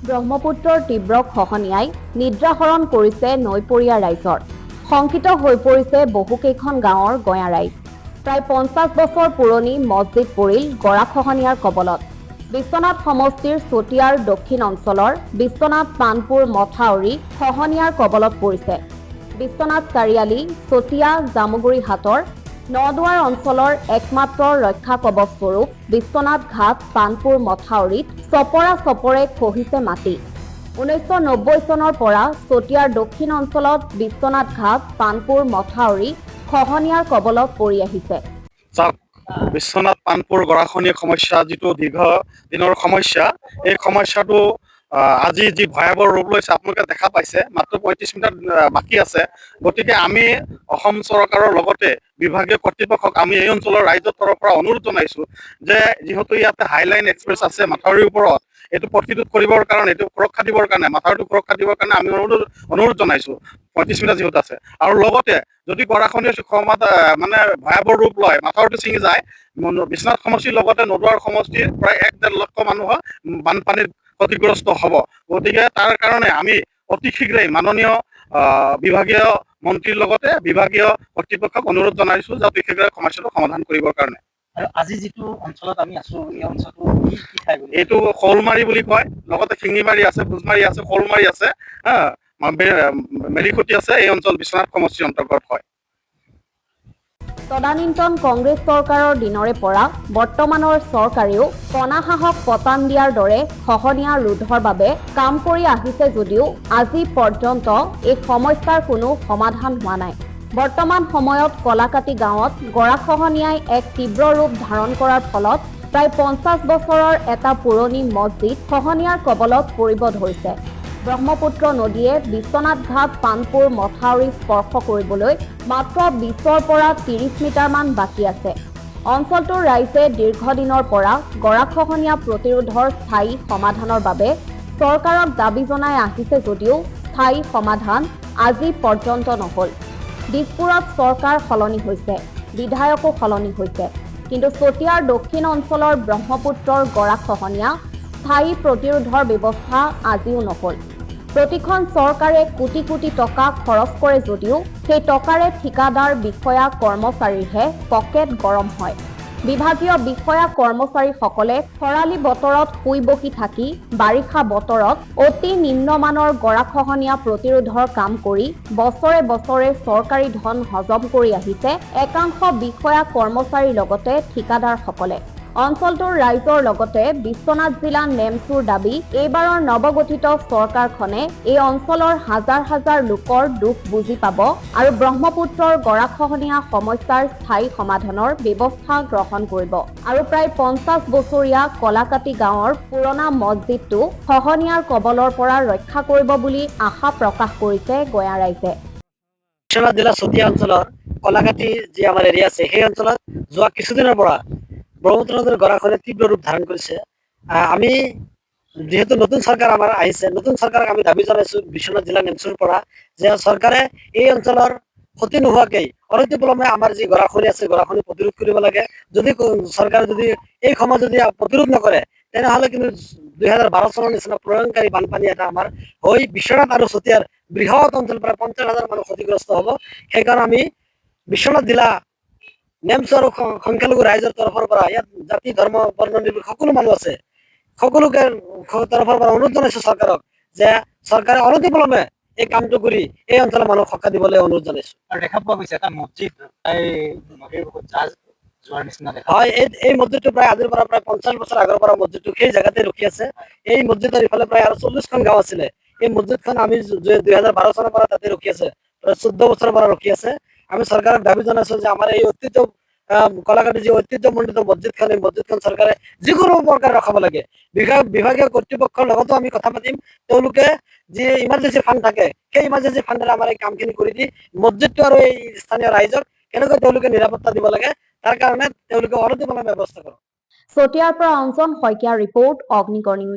ব্ৰহ্মপুত্ৰৰ তীব্ৰ খহনীয়াই নিদ্ৰাহৰণ কৰিছে নৈপৰীয়া ৰাইজৰ। শংকিত হৈ পৰিছে বহুকেইখন গাঁৱৰ গঞা ৰাইজ। প্ৰায় 50 বছৰ পুৰণি মছজিদ পৰিল গৰাখহনীয়াৰ কবলত। বিশ্বনাথ সমষ্টিৰ চতিয়াৰ দক্ষিণ অঞ্চলৰ বিশ্বনাথ পানপুৰ মথাউৰি খহনীয়াৰ কবলত পৰিছে। বিশ্বনাথ চাৰিআলি, চতিয়া, জামুগুৰি হাটৰ নদুৱাৰ অঞ্চলৰ একমাত্ৰ ৰক্ষা কবচস্বৰূপ বিশ্বনাথ ঘাট পানপুৰ মথাউৰিত চপৰা চপৰে খহিছে মাটি। 1990 চনৰ পৰা চতিয়াৰ দক্ষিণ অঞ্চলত বিশ্বনাথ ঘাট পানপুৰ মথাউৰি খহনীয়াৰ কবলত পৰি আহিছে। বিশ্বনাথ পানপুৰ গৰাখহনীয়া সমস্যা যিটো দীৰ্ঘ দিনৰ সমস্যা, এই সমস্যাটো আজি যি ভয়াৱহ ৰূপ লৈছে আপোনালোকে দেখা পাইছে। মাত্ৰ 35 মিটাৰ বাকী আছে। গতিকে আমি অসম চৰকাৰৰ লগতে বিভাগীয় কৰ্তৃপক্ষক আমি এই অঞ্চলৰ ৰাইজৰ তৰফৰ পৰা অনুৰোধ জনাইছো যে যিহেতু ইয়াতে হাইলাইন এক্সপ্ৰেছ আছে মাথাউৰিৰ ওপৰত, এইটো প্ৰতিৰোধ কৰিবৰ কাৰণে, এইটো সুৰক্ষা দিবৰ কাৰণে, মাথাউৰিটো সুৰক্ষা দিবৰ কাৰণে আমি অনুৰোধ জনাইছো। 35 মিটাৰ যিহেতু আছে, আৰু লগতে যদি গৰাখহনীয়া মানে ভয়াৱহ ৰূপ লয়, মাথাউৰিটো ছিঙি যায়, বিশ্বনাথ সমষ্টিৰ লগতে নদুৱাৰ সমষ্টিৰ প্ৰায় 1-1.5 লক্ষ মানুহ বানপানীত ক্ষতিগ্ৰস্ত হ'ব। গতিকে তাৰ কাৰণে আমি অতি শীঘ্ৰেই মাননীয় বিভাগীয় মন্ত্ৰীৰ লগতে বিভাগীয় কৰ্তৃপক্ষক অনুৰোধ জনাইছো যে অতি শীঘ্ৰে সমস্যাটো সমাধান কৰিবৰ কাৰণে। আৰু আজি যিটো অঞ্চলত আমি আছো, এই অঞ্চলটো কি ঠাই? এইটো শ'লমাৰী বুলি কয়, লগতে শিঙিমাৰী আছে, ভোজমাৰী আছে, শ'লমাৰী আছে, মেলিখুটি আছে। এই অঞ্চল বিশ্বনাথ সমষ্টিৰ অন্তৰ্গত হয়। তদানীন্তন কংগ্ৰেছ চৰকাৰৰ দিনৰে পৰা বৰ্তমানৰ চৰকাৰেও কণা হাঁহক পতান দিয়াৰ দৰে খহনীয়া ৰোধৰ বাবে কাম কৰি আহিছে যদিও আজি পৰ্যন্ত এই সমস্যাৰ কোনো সমাধান হোৱা নাই। বৰ্তমান সময়ত কলাকাটি গাঁৱত গৰাখহনীয়াই এক তীব্ৰ ৰূপ ধাৰণ কৰাৰ ফলত প্ৰায় 50 বছৰৰ এটা পুৰণি মছজিদ খহনীয়াৰ কবলত পৰিব ধৰিছে। ব্ৰহ্মপুত্ৰ নদীয়ে বিশ্বনাথ ঘাট পানপুৰ মথাউৰি স্পৰ্শ কৰিবলৈ মাত্ৰ 20ৰ পৰা 30 মিটাৰমান বাকী আছে। অঞ্চলটোৰ ৰাইজে দীৰ্ঘদিনৰ পৰা গৰাখহনীয়া প্ৰতিৰোধৰ স্থায়ী সমাধানৰ বাবে চৰকাৰক দাবী জনাই আহিছে যদিও স্থায়ী সমাধান আজি পৰ্যন্ত নহ'ল। দিছপুৰত চৰকাৰ সলনি হৈছে, বিধায়কো সলনি হৈছে, কিন্তু চতিয়াৰ দক্ষিণ অঞ্চলৰ ব্ৰহ্মপুত্ৰৰ গৰাখহনীয়া স্থায়ী প্ৰতিৰোধৰ ব্যৱস্থা আজিও নহ'ল। প্ৰতিখন চৰকাৰে কোটি কোটি টকা খৰচ কৰে যদিও সেই টকাৰে ঠিকাদাৰ বিষয়া কৰ্মচাৰীৰহে পকেট গৰম হয়। বিভাগীয় বিষয়া কৰ্মচাৰীসকলে খৰালি বতৰত শুই বহি থাকি বাৰিষা বতৰত অতি নিম্নমানৰ গৰাখহনীয়া প্ৰতিৰোধৰ কাম কৰি বছৰে বছৰে চৰকাৰী ধন হজম কৰি আহিছে একাংশ বিষয়া কৰ্মচাৰীৰ লগতে ঠিকাদাৰসকলে। অঞ্চলটোৰ ৰাইজৰ লগতে বিশ্বনাথ জিলা নেমচুৰ দাবী, এইবাৰৰ নৱগঠিত চৰকাৰখনে এই অঞ্চলৰ হাজাৰ হাজাৰ লোকৰ দুখ বুজি পাব আৰু ব্ৰহ্মপুত্ৰৰ গৰাখহনীয়া সমস্যাৰ স্থায়ী সমাধানৰ ব্যৱস্থা গ্ৰহণ কৰিব আৰু প্ৰায় 50 বছৰীয়া কলাকাটি গাঁৱৰ পুৰণা মছজিদটো খহনীয়াৰ কবলৰ পৰা ৰক্ষা কৰিব বুলি আশা প্ৰকাশ কৰিছে গঞা ৰাইজে। বিশ্বনাথ জিলা চতিয়া অঞ্চলৰ কলাকাটি যি আমাৰ এৰিয়া আছে, সেই অঞ্চলত যোৱা কিছুদিনৰ পৰা ব্ৰহ্মপুত্ৰ নদীৰ গৰাখহনীয়াই তীব্ৰ ৰূপ ধাৰণ কৰিছে। আমি যিহেতু নতুন চৰকাৰ আমাৰ আহিছে, নতুন চৰকাৰক আমি দাবী জনাইছো বিশ্বনাথ জিলা নেমচুৰ পৰা যে চৰকাৰে এই অঞ্চলৰ ক্ষতি নোহোৱাকৈ অনতিপলমে আমাৰ যি গৰাখহনী আছে, গৰাখহনী প্ৰতিৰোধ কৰিব লাগে। যদি চৰকাৰে যদি এই সময় যদি প্ৰতিৰোধ নকৰে, তেনেহ'লে কিন্তু 2012 চনৰ নিচিনা প্ৰলয়ংকাৰী বানপানী এটা আমাৰ হৈ বিশ্বনাথ আৰু চতিয়াৰ বৃহৎ অঞ্চল প্ৰায় 50,000 মানুহ ক্ষতিগ্ৰস্ত হ'ব। সেইকাৰণে আমি বিশ্বনাথ জিলা নেমচু আৰু সংখ্যালঘু ৰাইজৰ তৰফৰ পৰা, ইয়াত জাতি ধৰ্ম বৰ্ণ নিৰ্বিশেষে সকলো মানুহ আছে, সকলোকে তৰফৰ পৰা অনুৰোধ জনাইছো চৰকাৰক যে চৰকাৰে অনতিপলমে এই কামটো কৰি এই অঞ্চলৰ মানুহক সকাহ দিবলৈ অনুৰোধ জনাইছো। আৰু দেখা পোৱা গৈছে এটা মছজিদ হয়, এই মছজিদটো প্ৰায় আজিৰ পৰা প্ৰায় 50 বছৰ আগৰ পৰা মছজিদটো সেই জেগাতে ৰখি আছে। এই মছজিদৰ ইফালে প্ৰায় আৰু 40খন গাঁও আছিলে। এই মছজিদখন আমি 2012 চনৰ পৰা তাতে ৰখি আছে, প্ৰায় 14 বছৰৰ পৰা ৰখি আছে। আমি চৰকাৰক দাবী জনাইছো যে আমাৰ এই ঐতিহ্য কলাকাটি যি ঐতিহ্যমণ্ডিত মছজিদখন, এই মছজিদখন চৰকাৰে যিকোনো প্ৰকাৰে ৰখাব লাগে। বিভাগীয় কৰ্তৃপক্ষৰ লগতো আমি কথা পাতিম। তেওঁলোকে যি ইমাৰ্জেঞ্চি ফাণ্ড থাকে, সেই ইমাৰ্জেঞ্চি ফাণ্ডেৰে আমাৰ এই কামখিনি কৰি দি মছজিদটো আৰু এই স্থানীয় ৰাইজক কেনেকৈ তেওঁলোকে নিৰাপত্তা দিব লাগে, তাৰ কাৰণে তেওঁলোকে অনতিপলমে ব্যৱস্থা কৰক। চতিয়াৰ পৰা অঞ্জন শইকীয়াৰ ৰিপৰ্ট, অগ্নিকৰ্ণী।